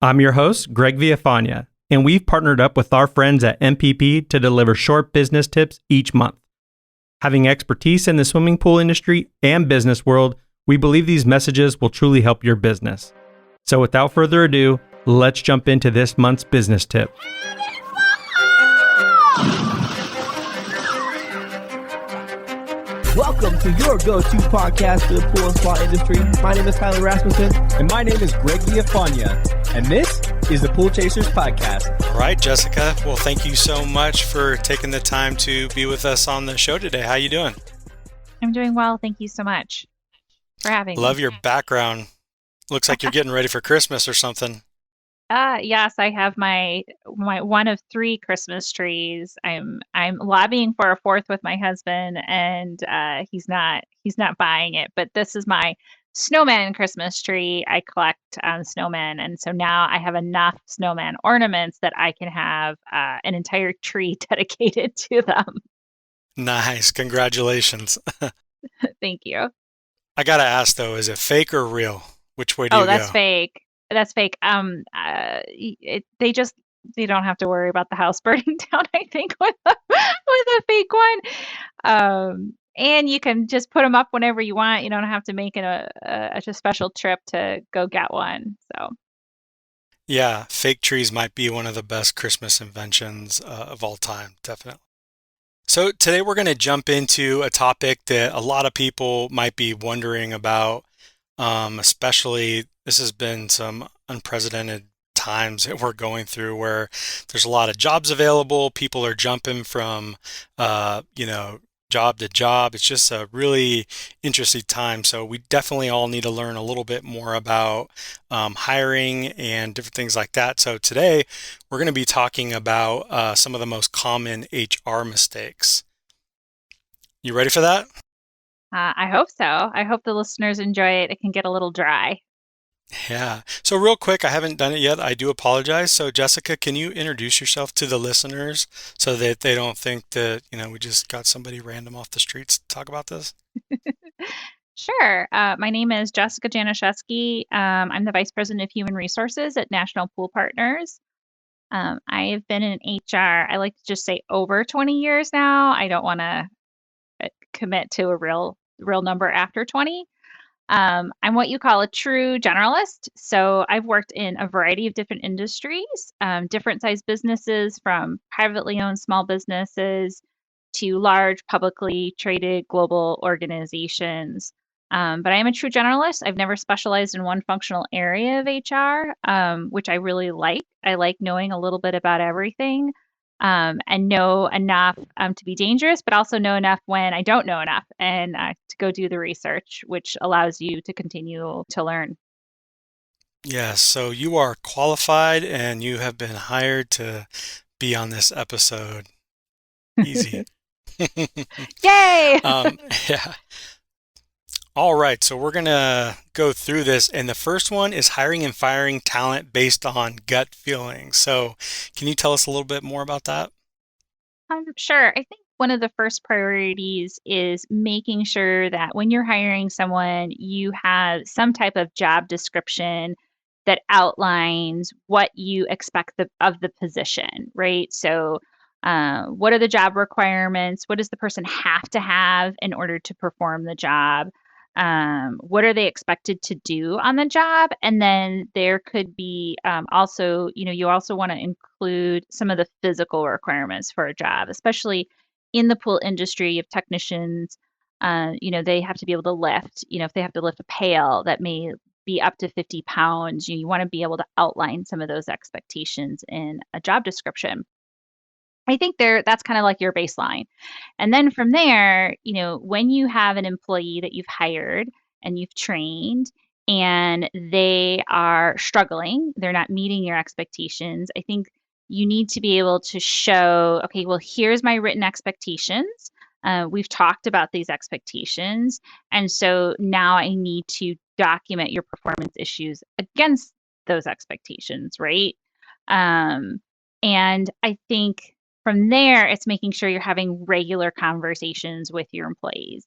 I'm your host, Greg Villafana, and we've partnered up with our friends at MPP to deliver short business tips each month. Having expertise in the swimming pool industry and business world, we believe these messages will truly help your business. So without further ado, let's jump into this month's business tip. Welcome to your go-to podcast for the pool and spa industry. My name is Tyler Rasmussen. And my name is Greg Villafana. And this is the Pool Chasers Podcast. All right, Jessica. Well, thank you so much for taking the time to be with us on the show today. How you doing? I'm doing well. Thank you so much for having me. Love your background. Looks like you're getting ready for Christmas or something. Yes, I have my one of 3 Christmas trees. I'm lobbying for a 4th with my husband, and he's not buying it. But this is my snowman Christmas tree. I collect snowmen, and so now I have enough snowman ornaments that I can have an entire tree dedicated to them. Nice. Congratulations. Thank you. I got to ask, though, is it fake or real? Which way do you go? Oh, that's fake. That's fake. They don't have to worry about the house burning down, I think, with a fake one. And you can just put them up whenever you want. You don't have to make a special trip to go get one. So. Yeah, fake trees might be one of the best Christmas inventions of all time, definitely. So today we're going to jump into a topic that a lot of people might be wondering about, especially this has been some unprecedented times that we're going through where there's a lot of jobs available. People are jumping from, job to job. It's just a really interesting time. So we definitely all need to learn a little bit more about hiring and different things like that. So today we're going to be talking about some of the most common HR mistakes. You ready for that? I hope so. I hope the listeners enjoy it. It can get a little dry. Yeah. So real quick, I haven't done it yet. I do apologize. So Jessica, can you introduce yourself to the listeners so that they don't think that, we just got somebody random off the streets to talk about this? Sure. My name is Jessica Janiszewski. I'm the Vice President of Human Resources at National Pool Partners. I've been in HR, I like to just say over 20 years now. I don't want to commit to a real number after 20. I'm what you call a true generalist. So I've worked in a variety of different industries, different size businesses, from privately owned small businesses to large publicly traded global organizations. But I am a true generalist. I've never specialized in one functional area of HR, which I really like. I like knowing a little bit about everything. And know enough to be dangerous, but also know enough when I don't know enough, and to go do the research, which allows you to continue to learn. Yes, so you are qualified and you have been hired to be on this episode. Easy. Yay! Yeah. All right, so we're going to go through this, and the first one is hiring and firing talent based on gut feelings. So can you tell us a little bit more about that? Sure. I think one of the first priorities is making sure that when you're hiring someone, you have some type of job description that outlines what you expect of the position, right? So what are the job requirements? What does the person have to have in order to perform the job? What are they expected to do on the job? And then there could be also, you also want to include some of the physical requirements for a job, especially in the pool industry. You have technicians, they have to be able to lift, if they have to lift a pail that may be up to 50 pounds, you want to be able to outline some of those expectations in a job description. I think that's kind of like your baseline. And then from there, when you have an employee that you've hired and you've trained and they are struggling, they're not meeting your expectations, I think you need to be able to show, okay, well, here's my written expectations. We've talked about these expectations. And so now I need to document your performance issues against those expectations, right? And I think from there, it's making sure you're having regular conversations with your employees.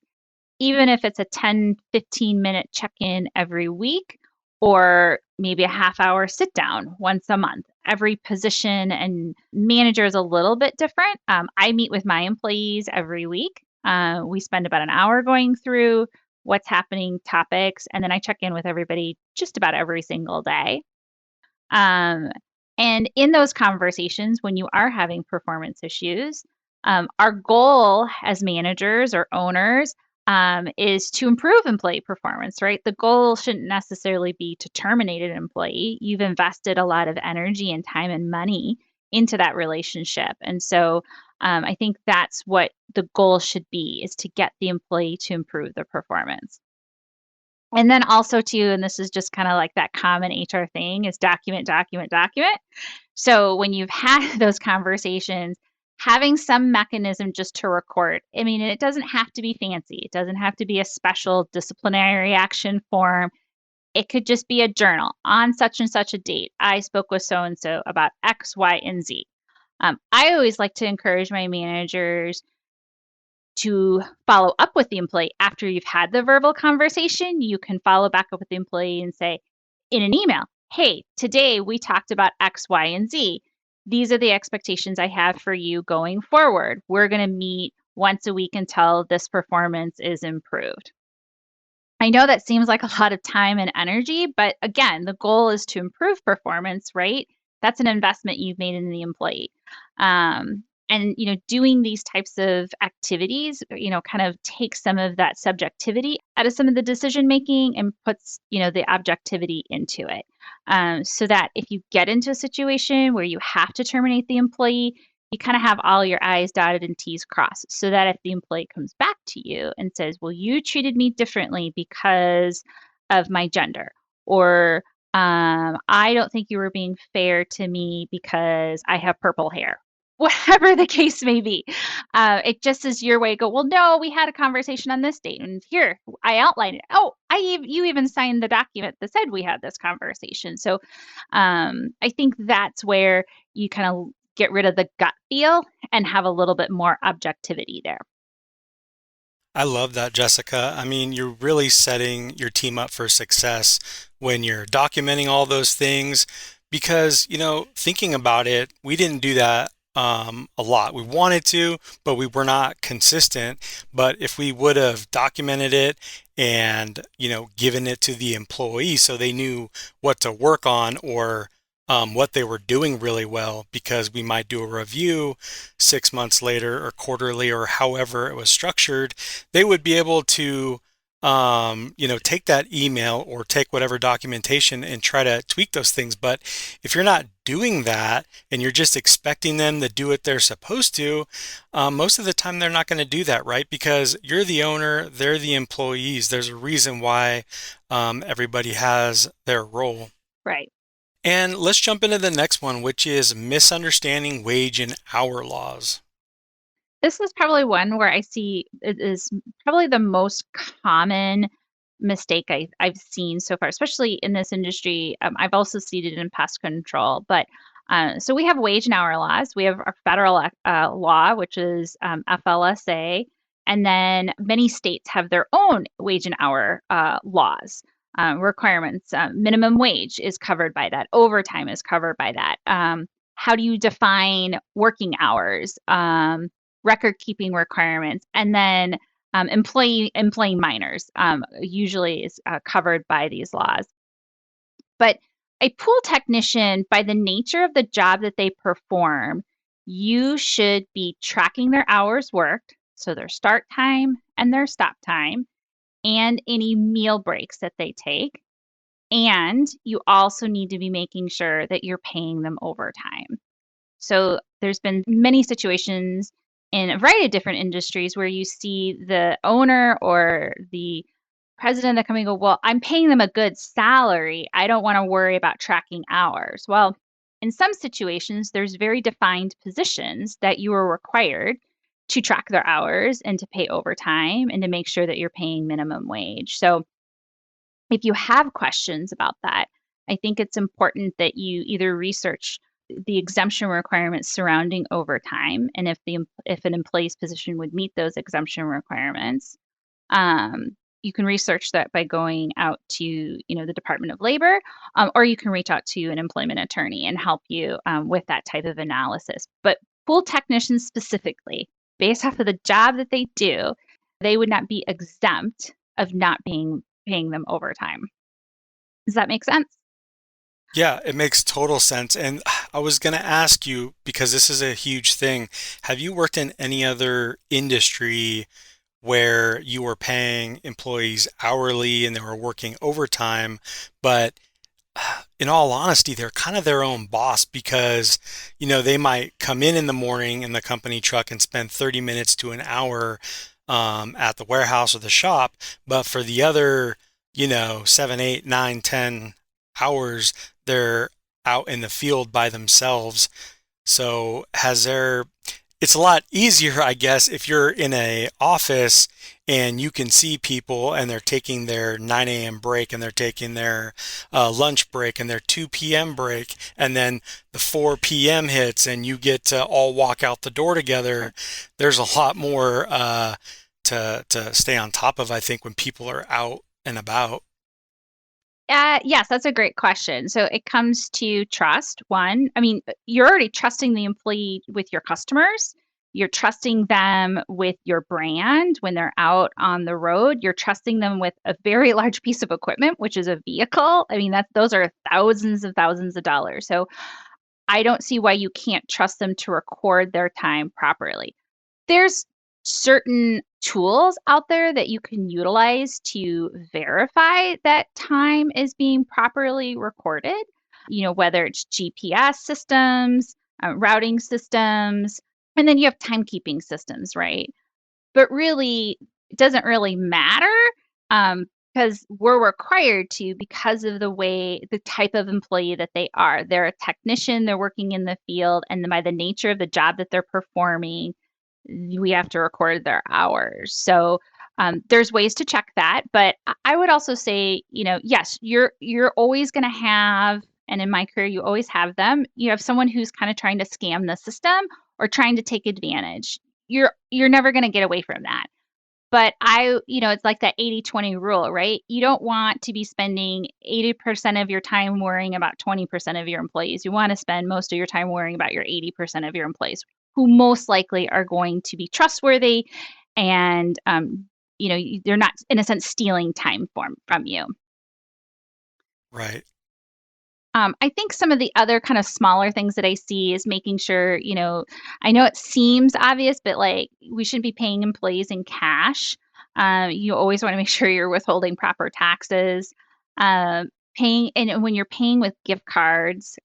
Even if it's a 10, 15-minute check-in every week, or maybe a half hour sit down once a month. Every position and manager is a little bit different. I meet with my employees every week. We spend about an hour going through what's happening, topics, and then I check in with everybody just about every single day. And in those conversations, when you are having performance issues, our goal as managers or owners is to improve employee performance, right? The goal shouldn't necessarily be to terminate an employee. You've invested a lot of energy and time and money into that relationship. And so I think that's what the goal should be, is to get the employee to improve their performance. And then also too, and this is just kind of like that common HR thing, is document, document, document. So when you've had those conversations, having some mechanism just to record. I mean, it doesn't have to be fancy. It doesn't have to be a special disciplinary action form. It could just be a journal. On such and such a date, I spoke with so and so about X, Y, and Z. I always like to encourage my managers to follow up with the employee after you've had the verbal conversation. You can follow back up with the employee and say in an email, hey, today we talked about X, Y, and Z. These are the expectations I have for you going forward. We're going to meet once a week until this performance is improved. I know that seems like a lot of time and energy, but again, the goal is to improve performance, right? That's an investment you've made in the employee. And doing these types of activities kind of takes some of that subjectivity out of some of the decision making and puts the objectivity into it, so that if you get into a situation where you have to terminate the employee, you kind of have all your I's dotted and T's crossed, so that if the employee comes back to you and says, well, you treated me differently because of my gender, or I don't think you were being fair to me because I have purple hair, whatever the case may be. It just is your way to go, well, no, we had a conversation on this date, and here, I outlined it. Oh, you even signed the document that said we had this conversation. So I think that's where you kind of get rid of the gut feel and have a little bit more objectivity there. I love that, Jessica. I mean, you're really setting your team up for success when you're documenting all those things because, thinking about it, we didn't do that a lot. We wanted to, but we were not consistent. But if we would have documented it and, given it to the employee so they knew what to work on or what they were doing really well, because we might do a review 6 months later or quarterly or however it was structured, they would be able to take that email or take whatever documentation and try to tweak those things. But if you're not doing that and you're just expecting them to do what they're supposed to, most of the time they're not going to do that, right? Because you're the owner, they're the employees. There's a reason why everybody has their role. Right. And let's jump into the next one, which is misunderstanding wage and hour laws. This is probably one where I see it is probably the most common mistake I've seen so far, especially in this industry. I've also seen it in pest control. But so we have wage and hour laws. We have our federal law, which is FLSA. And then many states have their own wage and hour laws. Requirements. Minimum wage is covered by that. Overtime is covered by that. How do you define working hours? Record keeping requirements, and then employing minors usually is covered by these laws. But a pool technician, by the nature of the job that they perform, you should be tracking their hours worked, so their start time and their stop time, and any meal breaks that they take. And you also need to be making sure that you're paying them overtime. So there's been many situations in a variety of different industries where you see the owner or the president that come and go, well, I'm paying them a good salary. I don't want to worry about tracking hours. Well, in some situations, there's very defined positions that you are required to track their hours and to pay overtime and to make sure that you're paying minimum wage. So if you have questions about that, I think it's important that you either research the exemption requirements surrounding overtime, and if an employee's position would meet those exemption requirements, you can research that by going out to, the Department of Labor, or you can reach out to an employment attorney and help you with that type of analysis. But pool technicians specifically, based off of the job that they do, they would not be exempt of not paying them overtime. Does that make sense? Yeah, it makes total sense. And I was going to ask you, because this is a huge thing, have you worked in any other industry where you were paying employees hourly and they were working overtime, but in all honesty, they're kind of their own boss because, they might come in the morning in the company truck and spend 30 minutes to an hour at the warehouse or the shop, but for the other, 7, 8, 9, 10 hours, they're out in the field by themselves. So it's a lot easier, I guess, if you're in a office and you can see people and they're taking their 9 a.m. break and they're taking their lunch break and their 2 p.m. break, and then the 4 p.m. hits and you get to all walk out the door together. There's a lot more to stay on top of, I think, when people are out and about. Yes, that's a great question. So it comes to trust. One, you're already trusting the employee with your customers. You're trusting them with your brand when they're out on the road. You're trusting them with a very large piece of equipment, which is a vehicle. Those are thousands of dollars. So I don't see why you can't trust them to record their time properly. There's certain tools out there that you can utilize to verify that time is being properly recorded, whether it's GPS systems, routing systems, and then you have timekeeping systems, right? But really, it doesn't really matter because we're required to because of the type of employee that they are. They're a technician, they're working in the field, and by the nature of the job that they're performing, we have to record their hours. So there's ways to check that. But I would also say, yes, you're always going to have, and in my career, you always have them. You have someone who's kind of trying to scam the system or trying to take advantage. You're never going to get away from that. But it's like that 80-20 rule, right? You don't want to be spending 80% of your time worrying about 20% of your employees. You want to spend most of your time worrying about your 80% of your employees, who most likely are going to be trustworthy and, they're not, in a sense, stealing time from you. Right. I think some of the other kind of smaller things that I see is making sure, I know it seems obvious, but like we shouldn't be paying employees in cash. You always want to make sure you're withholding proper taxes. And when you're paying with gift cards,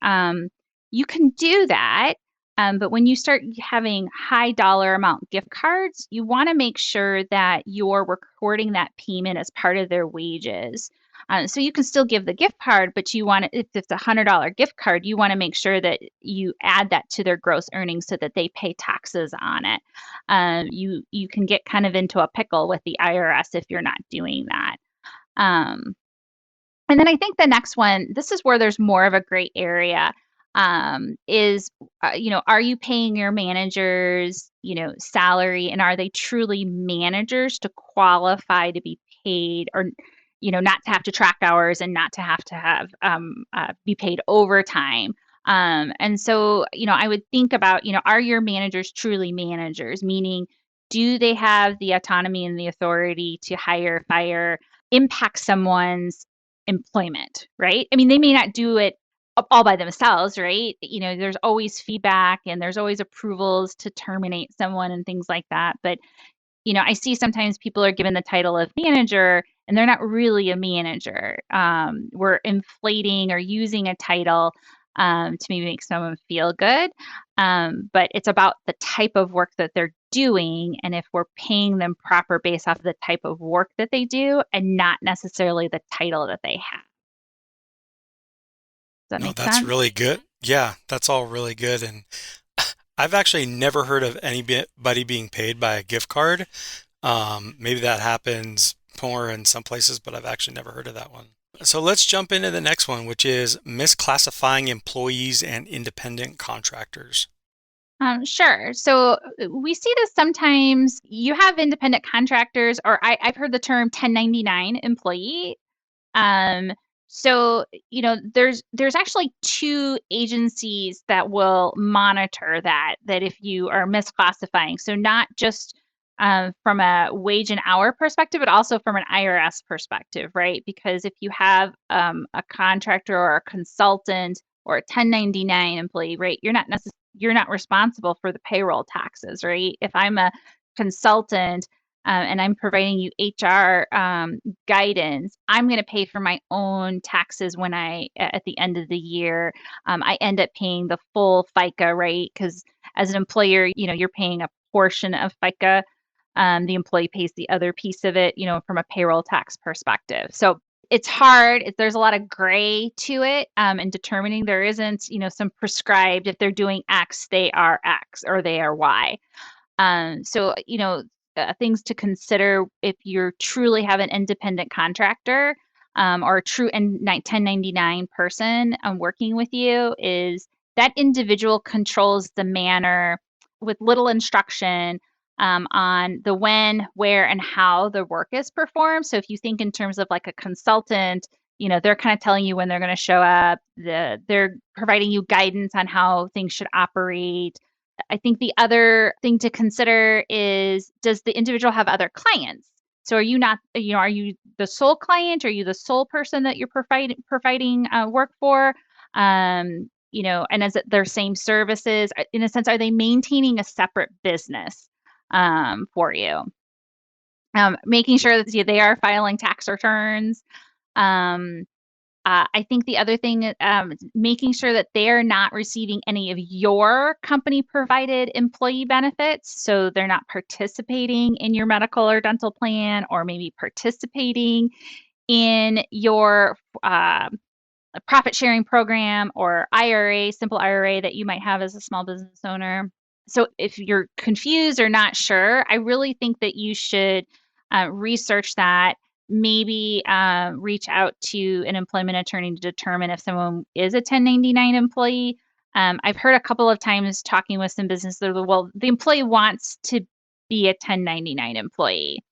you can do that. But when you start having high dollar amount gift cards, you want to make sure that you're recording that payment as part of their wages. So you can still give the gift card, but if it's $100 gift card, you want to make sure that you add that to their gross earnings so that they pay taxes on it. You can get kind of into a pickle with the IRS if you're not doing that. And then I think the next one, this is where there's more of a gray area, is, are you paying your managers, salary, and are they truly managers to qualify to be paid, or, not to have to track hours and not to have be paid overtime. And so, I would think about, are your managers truly managers? Meaning, do they have the autonomy and the authority to hire, fire, impact someone's employment, right? They may not do it all by themselves, right? There's always feedback and there's always approvals to terminate someone and things like that. But, I see sometimes people are given the title of manager and they're not really a manager. We're inflating or using a title to maybe make someone feel good. But it's about the type of work that they're doing, and if we're paying them proper based off of the type of work that they do and not necessarily the title that they have. Does that make sense? That's really good. Yeah, that's all really good. And I've actually never heard of anybody being paid by a gift card. Maybe that happens more in some places, but I've actually never heard of that one. So let's jump into the next one, which is misclassifying employees and independent contractors. Sure. So we see this sometimes. You have independent contractors, or I've heard the term 1099 employee. Um, so there's actually two agencies that will monitor that if you are misclassifying. So not just from a wage and hour perspective, but also from an IRS perspective, right? Because if you have a contractor or a consultant or a 1099 employee, right, you're not responsible for the payroll taxes, right? If I'm a consultant and I'm providing you HR guidance, I'm going to pay for my own taxes when at the end of the year, I end up paying the full FICA, right? Because as an employer, you're paying a portion of FICA. The employee pays the other piece of it, from a payroll tax perspective. So it's hard. There's a lot of gray to it, in determining. There isn't, some prescribed, if they're doing X, they are X or they are Y. So, things to consider if you truly have an independent contractor or a true 1099 person working with you is that individual controls the manner with little instruction on the when, where, and how the work is performed. So if you think in terms of like a consultant, they're kind of telling you when they're going to show up. They're providing you guidance on how things should operate. I think the other thing to consider is, does the individual have other clients? So are you not, are you the sole client? Are you the sole person that you're providing work for? And is it their same services? In a sense, are they maintaining a separate business for you? Making sure that they are filing tax returns. I think the other thing, making sure that they're not receiving any of your company provided employee benefits. So they're not participating in your medical or dental plan, or maybe participating in your profit sharing program or IRA, simple IRA that you might have as a small business owner. So if you're confused or not sure, I really think that you should research that. Maybe reach out to an employment attorney to determine if someone is a 1099 employee. I've heard a couple of times talking with some businesses, well, the employee wants to be a 1099 employee.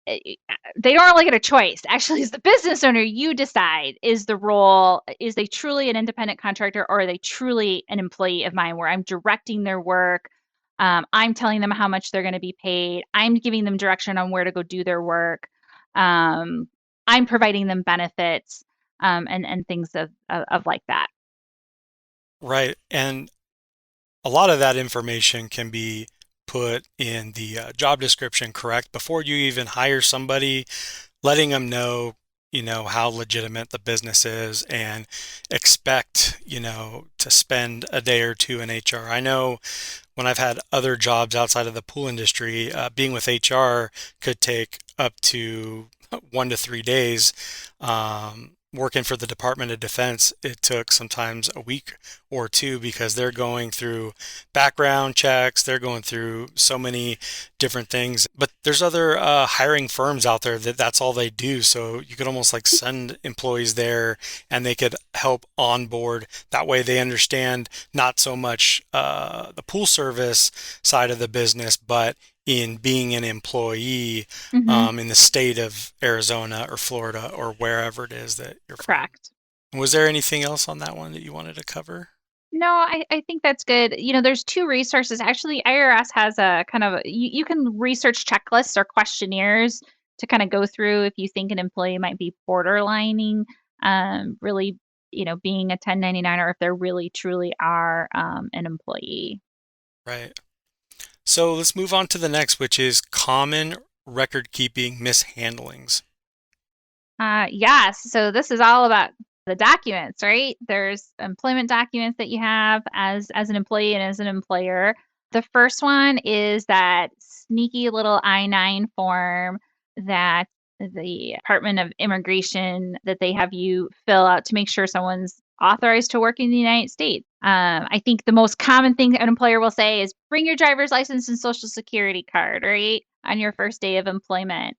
They don't really get a choice. Actually, as the business owner, you decide, is they truly an independent contractor, or are they truly an employee of mine where I'm directing their work? I'm telling them how much they're going to be paid. I'm giving them direction on where to go do their work. I'm providing them benefits and things of like that. Right. And a lot of that information can be put in the job description, correct? Before you even hire somebody, letting them know, how legitimate the business is, and expect, to spend a day or two in HR. I know when I've had other jobs outside of the pool industry, being with HR could take up to 1 to 3 days. Working for the Department of Defense, it took sometimes a week or two, because they're going through background checks, they're going through so many different things. But there's other hiring firms out there that's all they do. So you could almost like send employees there, and they could help onboard. That way they understand not so much the pool service side of the business, but in being an employee in the state of Arizona or Florida or wherever it is that you're from. Correct. Was there anything else on that one that you wanted to cover? No, I think that's good. There's two resources. Actually, IRS has a kind of, you can research checklists or questionnaires to kind of go through if you think an employee might be borderlining, really, being a 1099, or if they really truly are an employee. Right. So let's move on to the next, which is common record-keeping mishandlings. Yes. So this is all about the documents, right? There's employment documents that you have as an employee and as an employer. The first one is that sneaky little I-9 form that the Department of Immigration, that they have you fill out to make sure someone's authorized to work in the United States. I think the most common thing an employer will say is, bring your driver's license and social security card, right, on your first day of employment.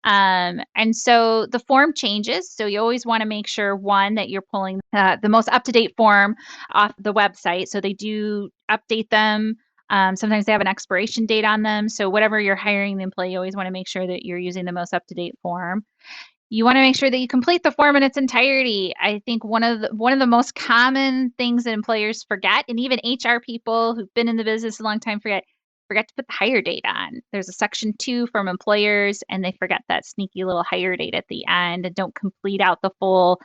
And so the form changes. So you always want to make sure, one, that you're pulling the most up-to-date form off the website. So they do update them. Sometimes they have an expiration date on them. So whatever you're hiring the employee, you always want to make sure that you're using the most up-to-date form. You want to make sure that you complete the form in its entirety. I think one of the most common things that employers forget, and even HR people who've been in the business a long time forget to put the hire date on. There's a section 2 from employers, and they forget that sneaky little hire date at the end and don't complete out the full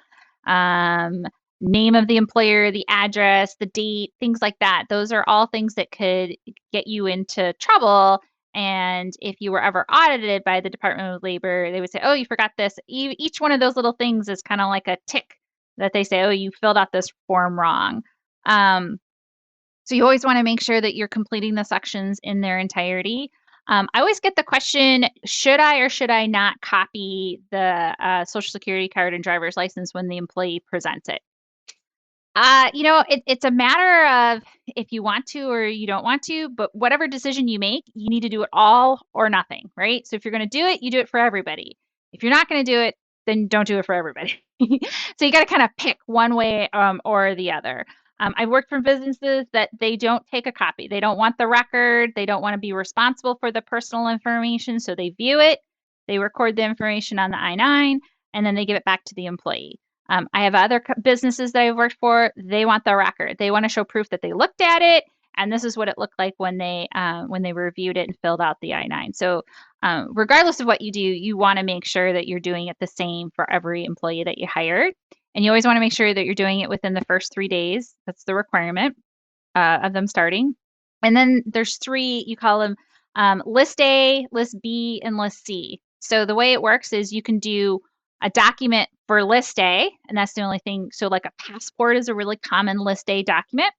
name of the employer, the address, the date, things like that. Those are all things that could get you into trouble. And if you were ever audited by the Department of Labor, they would say, oh, you forgot this. Each one of those little things is kind of like a tick that they say, oh, you filled out this form wrong. So you always want to make sure that you're completing the sections in their entirety. I always get the question, should I or should I not copy the Social Security card and driver's license when the employee presents it? It's a matter of if you want to or you don't want to, but whatever decision you make, you need to do it all or nothing, right? So if you're going to do it, you do it for everybody. If you're not going to do it, then don't do it for everybody. So you got to kind of pick one way or the other. I've worked for businesses that they don't take a copy. They don't want the record. They don't want to be responsible for the personal information. So they view it, they record the information on the I-9, and then they give it back to the employee. I have other businesses that I've worked for. They want the record. They want to show proof that they looked at it, and this is what it looked like when they reviewed it and filled out the I-9. So regardless of what you do, you want to make sure that you're doing it the same for every employee that you hired. And you always want to make sure that you're doing it within the first 3 days. That's the requirement of them starting. And then there's 3, you call them List A, List B, and List C. So the way it works is you can do a document for List A, and that's the only thing. So like a passport is a really common List A document.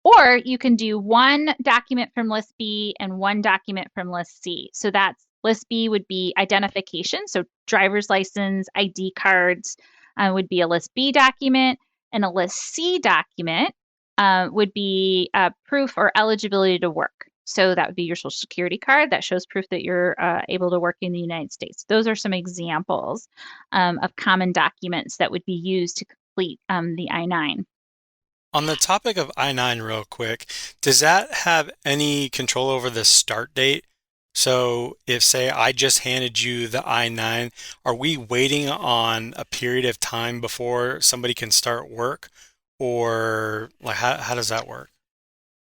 Or you can do one document from List B and one document from List C. So that's List B would be identification. So driver's license, ID cards would be a List B document. And a List C document would be proof or eligibility to work. So that would be your Social Security card that shows proof that you're able to work in the United States. Those are some examples of common documents that would be used to complete the I-9. On the topic of I-9 real quick, does that have any control over the start date? So if, say, I just handed you the I-9, are we waiting on a period of time before somebody can start work? Or like how does that work?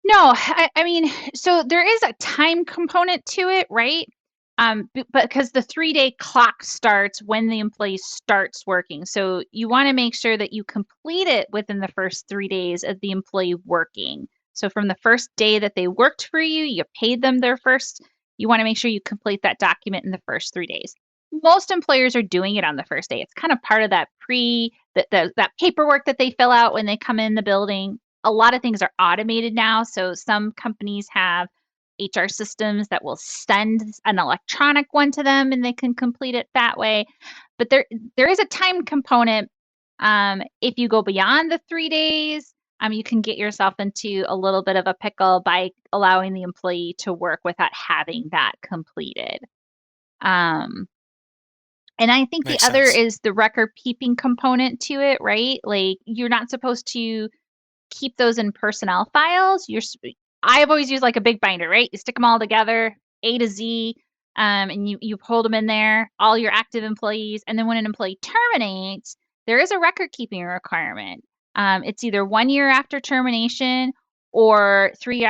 No, I mean, so there is a time component to it, right? But because the 3-day clock starts when the employee starts working. So you want to make sure that you complete it within the first 3 days of the employee working. So from the first day that they worked for you, you paid them their first, you want to make sure you complete that document in the first 3 days. Most employers are doing it on the first day. It's kind of part of that that paperwork that they fill out when they come in the building. A lot of things are automated now. So some companies have HR systems that will send an electronic one to them and they can complete it that way. But there is a time component. If you go beyond the 3 days, you can get yourself into a little bit of a pickle by allowing the employee to work without having that completed. And I think Makes the other sense. is the record keeping component to it, right? Like you're not supposed to keep those in personnel files. I've always used like a big binder, right? You stick them all together, A to Z, and you hold them in there, all your active employees. And then when an employee terminates, there is a record keeping requirement. It's either 1 year after termination or 3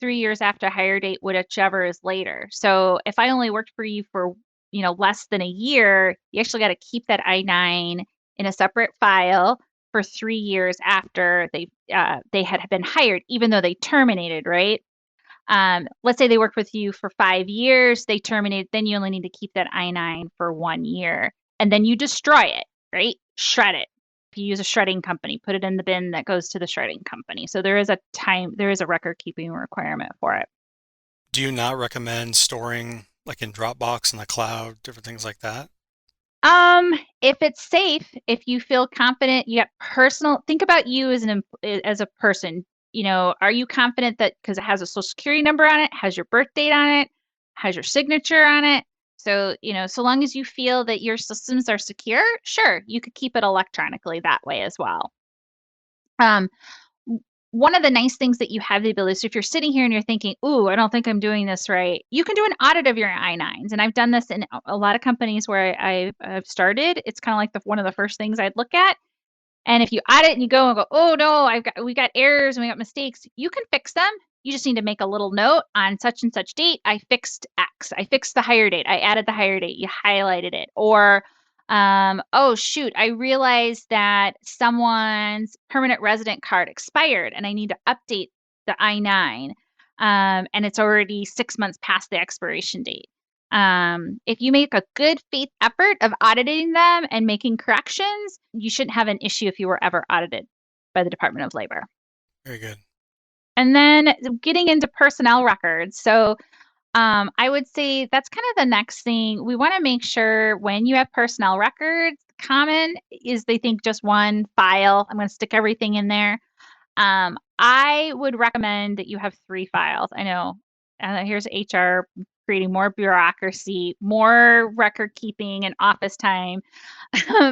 years after hire date, whichever is later. So if I only worked for you for less than a year, you actually got to keep that I-9 in a separate file for 3 years after they had been hired, even though they terminated, right? Let's say they worked with you for 5 years, they terminated, then you only need to keep that I-9 for 1 year, and then you destroy it, right? Shred it. If you use a shredding company, put it in the bin that goes to the shredding company. So there is a record keeping requirement for it. Do you not recommend storing like in Dropbox in the cloud, different things like that? If it's safe, if you feel confident, you got think about you as a person. Are you confident that because it has a social security number on it, has your birth date on it, has your signature on it? So, so long as you feel that your systems are secure, sure, you could keep it electronically that way as well. one of the nice things that you have the ability, so if you're sitting here and you're thinking, ooh, I don't think I'm doing this right, you can do an audit of your I-9s. And I've done this in a lot of companies where I've started. It's kind of like one of the first things I'd look at. And if you audit and you go and go, oh no, we got errors and we got mistakes, you can fix them. You just need to make a little note on such and such date. I fixed X. I fixed the hire date. I added the hire date. You highlighted it. Or, oh shoot, I realized that someone's permanent resident card expired and I need to update the I-9. And it's already 6 months past the expiration date. If you make a good faith effort of auditing them and making corrections, you shouldn't have an issue if you were ever audited by the Department of Labor. Very good. And then getting into personnel records. So I would say that's kind of the next thing. We want to make sure when you have personnel records, common is they think just one file. I'm going to stick everything in there. I would recommend that you have 3 files. I know here's HR creating more bureaucracy, more record keeping and office time.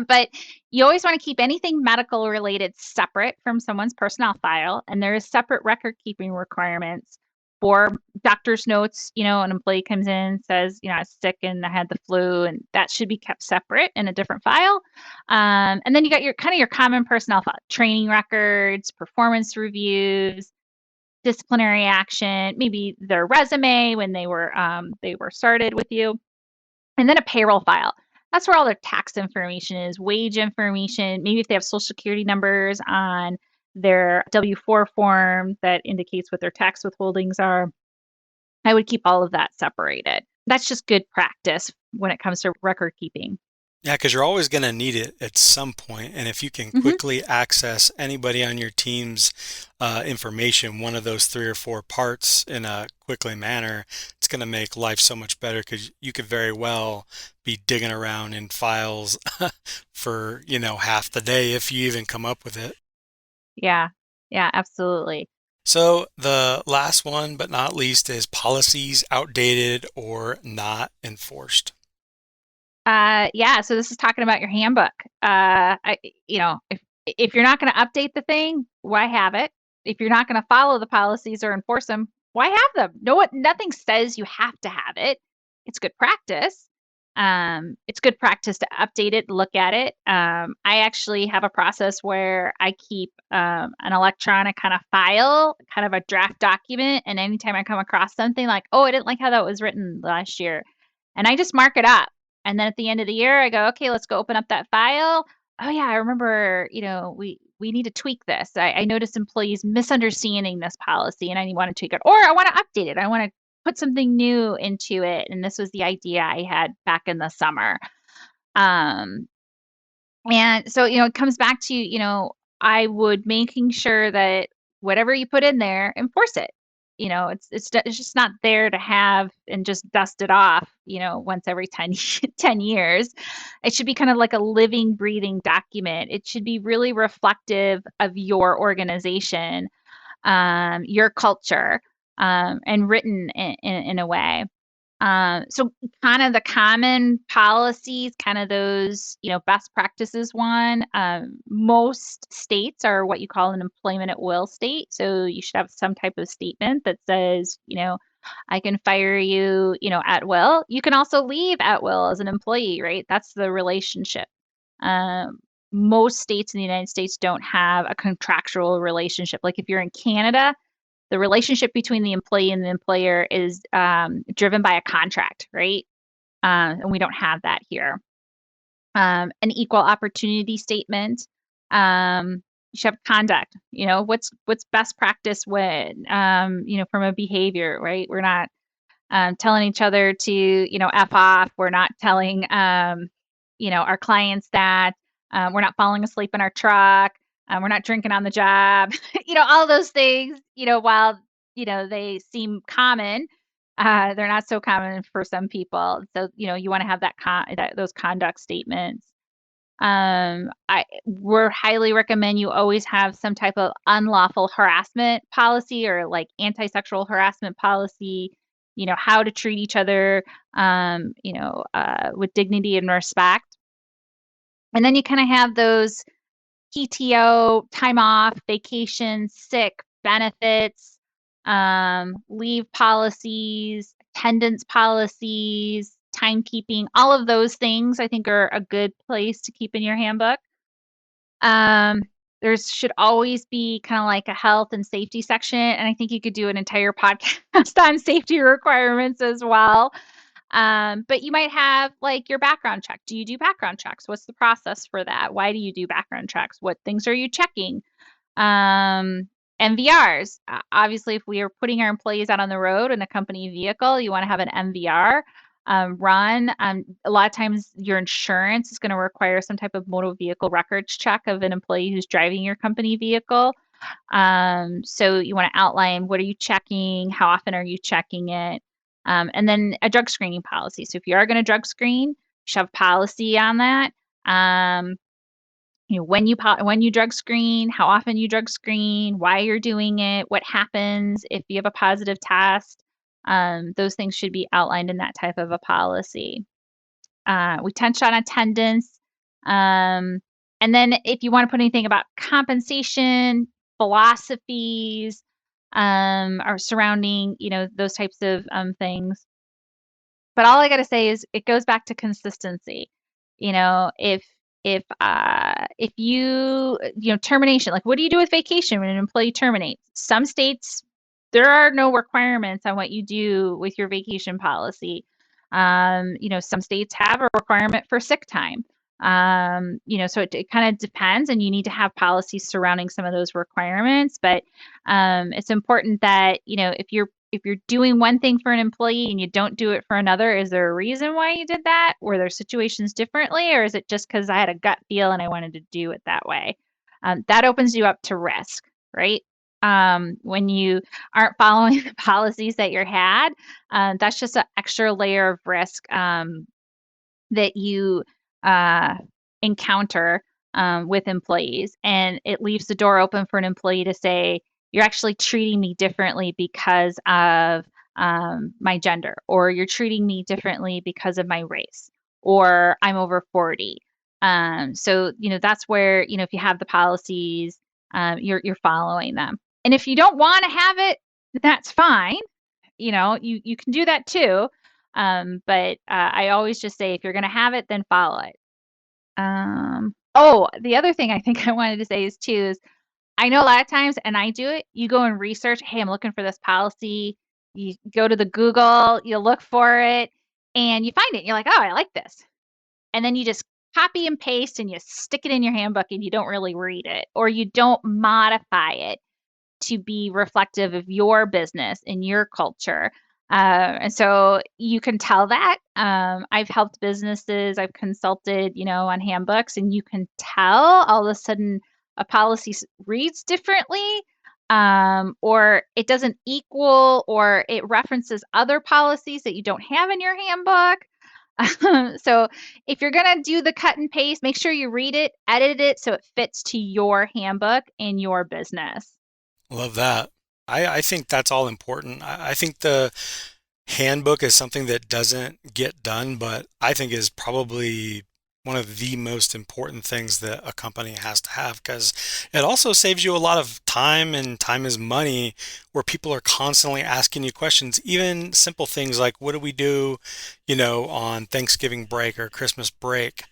But you always want to keep anything medical related separate from someone's personnel file. And there is separate record keeping requirements for doctor's notes. An employee comes in, says, I was sick and I had the flu, and that should be kept separate in a different file. And then you got your common personnel file, training records, performance reviews, disciplinary action, maybe their resume when they were started with you, and then a payroll file. That's where all their tax information is, wage information, maybe if they have social security numbers on their W-4 form that indicates what their tax withholdings are. I would keep all of that separated. That's just good practice when it comes to record keeping. Yeah, because you're always going to need it at some point. And if you can quickly access anybody on your team's information, one of those 3 or 4 parts in a quickly manner, it's going to make life so much better, because you could very well be digging around in files for, half the day if you even come up with it. Yeah, absolutely. So the last one, but not least, is policies outdated or not enforced. So this is talking about your handbook. If you're not going to update the thing, why have it? If you're not going to follow the policies or enforce them, why have them? Nothing says you have to have it. It's good practice. It's good practice to update it, look at it. I actually have a process where I keep an electronic kind of file, kind of a draft document. And anytime I come across something like, oh, I didn't like how that was written last year, and I just mark it up. And then at the end of the year, I go, okay, let's go open up that file. Oh yeah, I remember, we need to tweak this. I noticed employees misunderstanding this policy and I want to tweak it, or I want to update it. I want to put something new into it. And this was the idea I had back in the summer. And so, it comes back to, I would making sure that whatever you put in there, enforce it. It's just not there to have and just dust it off, once every 10 years. It should be kind of like a living, breathing document. It should be really reflective of your organization, your culture, and written in a way. So kind of the common policies, kind of those, best practices one. Most states are what you call an employment at will state. So you should have some type of statement that says, I can fire you, at will. You can also leave at will as an employee, right? That's the relationship. Most states in the United States don't have a contractual relationship. Like if you're in Canada, the relationship between the employee and the employer is driven by a contract, right? And we don't have that here. An equal opportunity statement. You should have conduct. What's best practice when, from a behavior, right? We're not telling each other to, F off. We're not telling, our clients that we're not falling asleep in our truck. We're not drinking on the job, all those things, while, they seem common, they're not so common for some people. So, you want to have those conduct statements. We're highly recommend you always have some type of unlawful harassment policy or like anti-sexual harassment policy, how to treat each other, with dignity and respect. And then you kind of have those PTO, time off, vacation, sick, benefits, leave policies, attendance policies, timekeeping, all of those things I think are a good place to keep in your handbook. There should always be kind of like a health and safety section, and I think you could do an entire podcast on safety requirements as well. But you might have like your background check. Do you do background checks? What's the process for that? Why do you do background checks? What things are you checking? MVRs. Obviously, if we are putting our employees out on the road in a company vehicle, you want to have an MVR run. A lot of times your insurance is going to require some type of motor vehicle records check of an employee who's driving your company vehicle. So you want to outline what are you checking, how often are you checking it, and then a drug screening policy. So if you are going to drug screen, you should have policy on that. When you drug screen, how often you drug screen, why you're doing it, what happens if you have a positive test. Those things should be outlined in that type of a policy. We touched on attendance. And then if you want to put anything about compensation, philosophies, or surrounding, those types of things. But all I got to say is it goes back to consistency. If you termination, like what do you do with vacation when an employee terminates? Some states, there are no requirements on what you do with your vacation policy. Some states have a requirement for sick time. So it kind of depends, and you need to have policies surrounding some of those requirements. But it's important that if you're doing one thing for an employee and you don't do it for another, is there a reason why you did that? Were there situations differently, or is it just because I had a gut feel and I wanted to do it that way? That opens you up to risk, right? When you aren't following the policies that you had, that's just an extra layer of risk that you encounter with employees, and it leaves the door open for an employee to say, you're actually treating me differently because of my gender, or you're treating me differently because of my race, or I'm over 40. So that's where if you have the policies, you're following them. And if you don't want to have it, that's fine. You can do that too. But I always just say, if you're going to have it, then follow it. The other thing I think I wanted to say is I know a lot of times, and I do it, you go and research, hey, I'm looking for this policy. You go to the Google, you look for it, and you find it. You're like, oh, I like this. And then you just copy and paste and you stick it in your handbook and you don't really read it, or you don't modify it to be reflective of your business and your culture. And so you can tell that. I've helped businesses, I've consulted, on handbooks, and you can tell all of a sudden a policy reads differently, or it doesn't equal, or it references other policies that you don't have in your handbook. So if you're going to do the cut and paste, make sure you read it, edit it so it fits to your handbook and your business. Love that. I think that's all important. I think the handbook is something that doesn't get done, but I think is probably one of the most important things that a company has to have, because it also saves you a lot of time, and time is money, where people are constantly asking you questions, even simple things like, what do we do, on Thanksgiving break or Christmas break?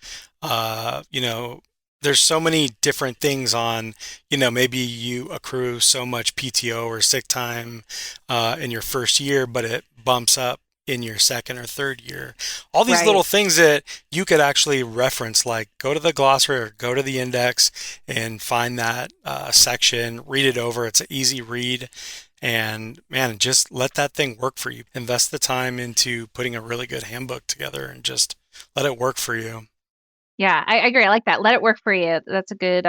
There's so many different things on, maybe you accrue so much PTO or sick time in your first year, but it bumps up in your second or third year. All these little things that you could actually reference, like go to the glossary or go to the index and find that section, read it over. It's an easy read. And man, just let that thing work for you. Invest the time into putting a really good handbook together and just let it work for you. Yeah, I agree. I like that. Let it work for you. That's a good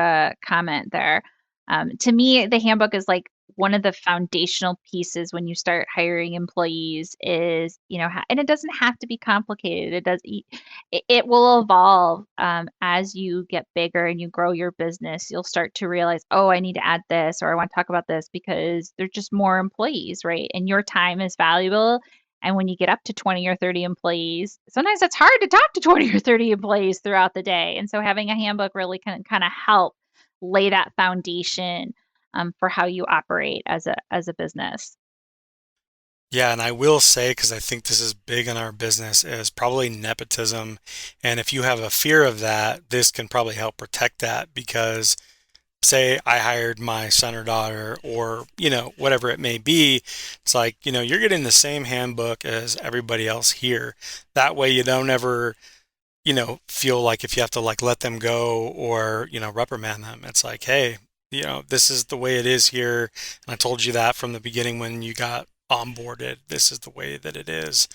comment there. To me, the handbook is like one of the foundational pieces when you start hiring employees is, and it doesn't have to be complicated. It will evolve as you get bigger and you grow your business. You'll start to realize, oh, I need to add this, or I want to talk about this, because there's just more employees, right? And your time is valuable. And when you get up to 20 or 30 employees, sometimes it's hard to talk to 20 or 30 employees throughout the day. And so having a handbook really can kind of help lay that foundation for how you operate as a business. Yeah, and I will say, because I think this is big in our business, is probably nepotism. And if you have a fear of that, this can probably help protect that because say I hired my son or daughter or, whatever it may be, it's like, you're getting the same handbook as everybody else here. That way you don't ever, feel like if you have to like let them go or, reprimand them. It's like, hey, this is the way it is here. And I told you that from the beginning when you got onboarded. This is the way that it is.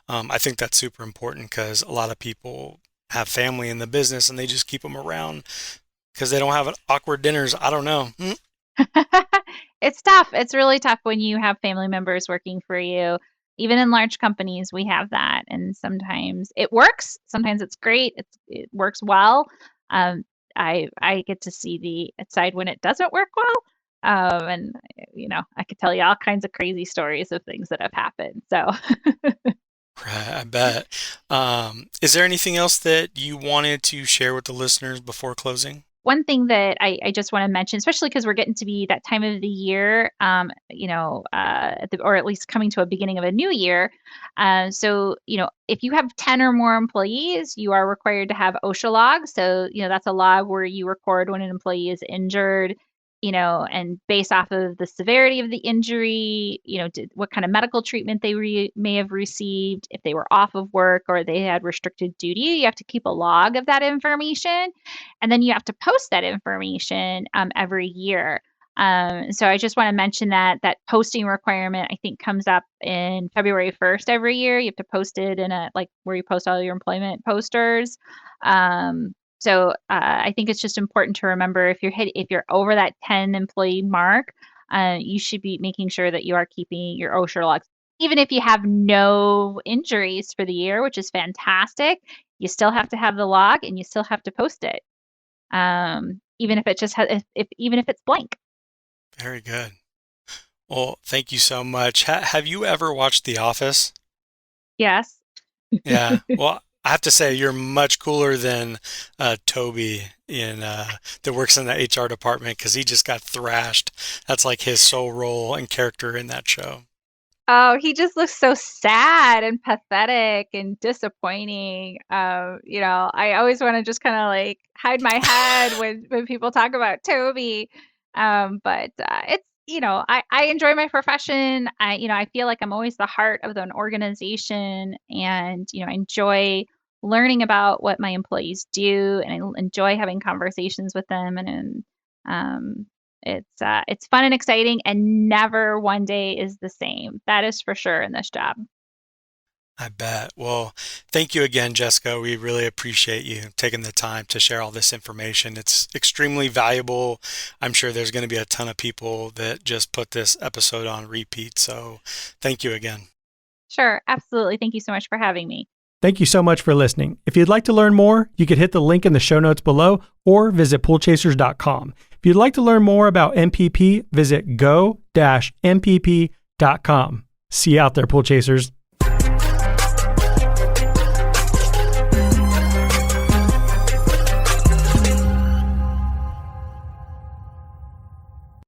I think that's super important because a lot of people have family in the business and they just keep them around because they don't have awkward dinners. I don't know. It's tough. It's really tough when you have family members working for you. Even in large companies, we have that. And sometimes it works. Sometimes it's great. It works well. I get to see the side when it doesn't work well. And I could tell you all kinds of crazy stories of things that have happened. So Right, I bet. Is there anything else that you wanted to share with the listeners before closing? one thing that I just want to mention, especially because we're getting to be that time of the year, or at least coming to a beginning of a new year. So, if you have 10 or more employees, you are required to have OSHA logs. So, that's a log where you record when an employee is injured, and based off of the severity of the injury, what kind of medical treatment they may have received, if they were off of work or they had restricted duty, you have to keep a log of that information. And then you have to post that information every year. So I just want to mention that posting requirement, I think, comes up in February 1st every year. You have to post it in where you post all your employment posters. So I think it's just important to remember if you're over that 10 employee mark, you should be making sure that you are keeping your OSHA logs. Even if you have no injuries for the year, which is fantastic, you still have to have the log and you still have to post it, even if it just even if it's blank. Very good. Well, thank you so much. Have you ever watched The Office? Yes. Yeah. Well, I have to say you're much cooler than Toby that works in the HR department because he just got thrashed. That's like his sole role and character in that show. Oh, he just looks so sad and pathetic and disappointing. I always want to just kind of like hide my head when people talk about Toby. But it's, I enjoy my profession. I feel like I'm always the heart of an organization and, I enjoy learning about what my employees do and I enjoy having conversations with them and it's fun and exciting and never one day is the same. That is for sure in this job. I bet. Well, thank you again, Jessica. We really appreciate you taking the time to share all this information. It's extremely valuable. I'm sure there's going to be a ton of people that just put this episode on repeat. So thank you again. Sure. Absolutely. Thank you so much for having me. Thank you so much for listening. If you'd like to learn more, you could hit the link in the show notes below or visit poolchasers.com. If you'd like to learn more about MPP, visit go-mpp.com. See you out there, Pool Chasers.